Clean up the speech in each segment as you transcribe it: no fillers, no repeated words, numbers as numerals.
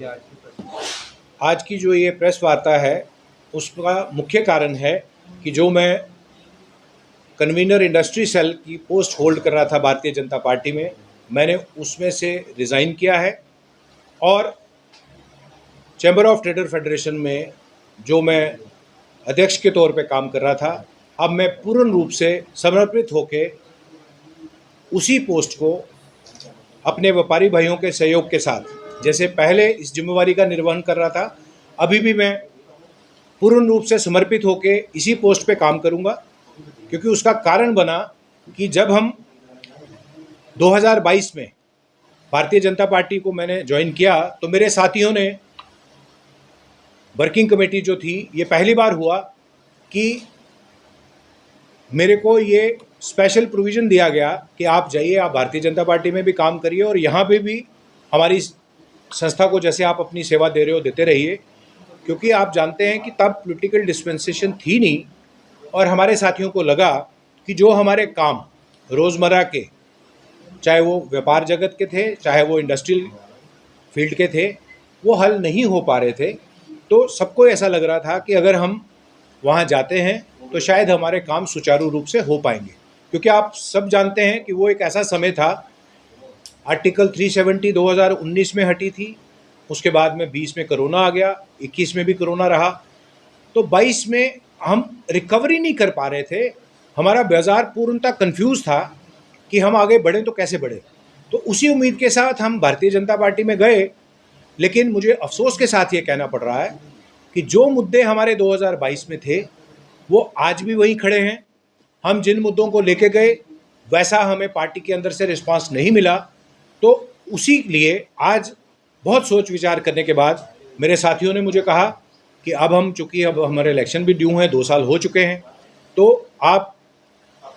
आज की प्रेस? आज की जो ये प्रेस वार्ता है उसका मुख्य कारण है कि जो मैं कन्वीनर इंडस्ट्री सेल की पोस्ट होल्ड कर रहा था भारतीय जनता पार्टी में, मैंने उसमें से रिज़ाइन किया है और चैम्बर ऑफ ट्रेडर फेडरेशन में जो मैं अध्यक्ष के तौर पे काम कर रहा था, अब मैं पूर्ण रूप से समर्पित होकर उसी पोस्ट को अपने व्यापारी भाइयों के सहयोग के साथ, जैसे पहले इस जिम्मेवारी का निर्वहन कर रहा था, अभी भी मैं पूर्ण रूप से समर्पित होकर इसी पोस्ट पे काम करूंगा। क्योंकि उसका कारण बना कि जब हम 2022 में भारतीय जनता पार्टी को मैंने ज्वाइन किया तो मेरे साथियों ने वर्किंग कमेटी जो थी, ये पहली बार हुआ कि मेरे को ये स्पेशल प्रोविज़न दिया गया कि आप जाइए, आप भारतीय जनता पार्टी में भी काम करिए और यहाँ पे भी हमारी संस्था को जैसे आप अपनी सेवा दे रहे हो देते रहिए। क्योंकि आप जानते हैं कि तब पॉलिटिकल डिस्पेंसेशन थी नहीं और हमारे साथियों को लगा कि जो हमारे काम रोज़मर्रा के, चाहे वो व्यापार जगत के थे, चाहे वो इंडस्ट्रियल फील्ड के थे, वो हल नहीं हो पा रहे थे। तो सबको ऐसा लग रहा था कि अगर हम वहाँ जाते हैं तो शायद हमारे काम सुचारू रूप से हो पाएंगे। क्योंकि आप सब जानते हैं कि वो एक ऐसा समय था, आर्टिकल 370 2019 में हटी थी, उसके बाद में 20 में कोरोना आ गया, 21 में भी कोरोना रहा, तो 22 में हम रिकवरी नहीं कर पा रहे थे। हमारा बाज़ार पूर्णतः कन्फ्यूज़ था कि हम आगे बढ़ें तो कैसे बढ़ें। तो उसी उम्मीद के साथ हम भारतीय जनता पार्टी में गए। लेकिन मुझे अफसोस के साथ ये कहना पड़ रहा है कि जो मुद्दे हमारे 2022 में थे वो आज भी वही खड़े हैं। हम जिन मुद्दों को लेके गए वैसा हमें पार्टी के अंदर से रिस्पांस नहीं मिला। तो उसी लिए आज बहुत सोच विचार करने के बाद मेरे साथियों ने मुझे कहा कि चूँकि अब हमारे इलेक्शन भी ड्यू हैं, 2 साल हो चुके हैं, तो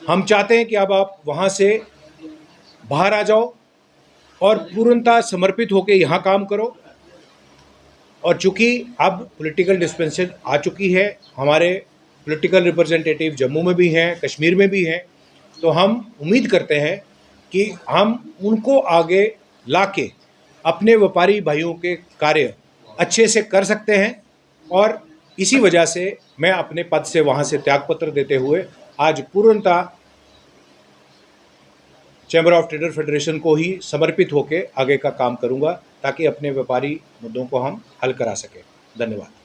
हम चाहते हैं कि अब आप वहाँ से बाहर आ जाओ और पूर्णतः समर्पित होकर यहाँ काम करो। और चूँकि अब पॉलिटिकल डिस्पेंसेशन आ चुकी है, हमारे पॉलिटिकल रिप्रेजेंटेटिव जम्मू में भी हैं, कश्मीर में भी हैं, तो हम उम्मीद करते हैं कि हम उनको आगे लाके अपने व्यापारी भाइयों के कार्य अच्छे से कर सकते हैं। और इसी वजह से मैं अपने पद से वहाँ से त्यागपत्र देते हुए आज पूर्णतः चैम्बर ऑफ ट्रेडर फेडरेशन को ही समर्पित होकर आगे का काम करूंगा ताकि अपने व्यापारी मुद्दों को हम हल करा सकें। धन्यवाद।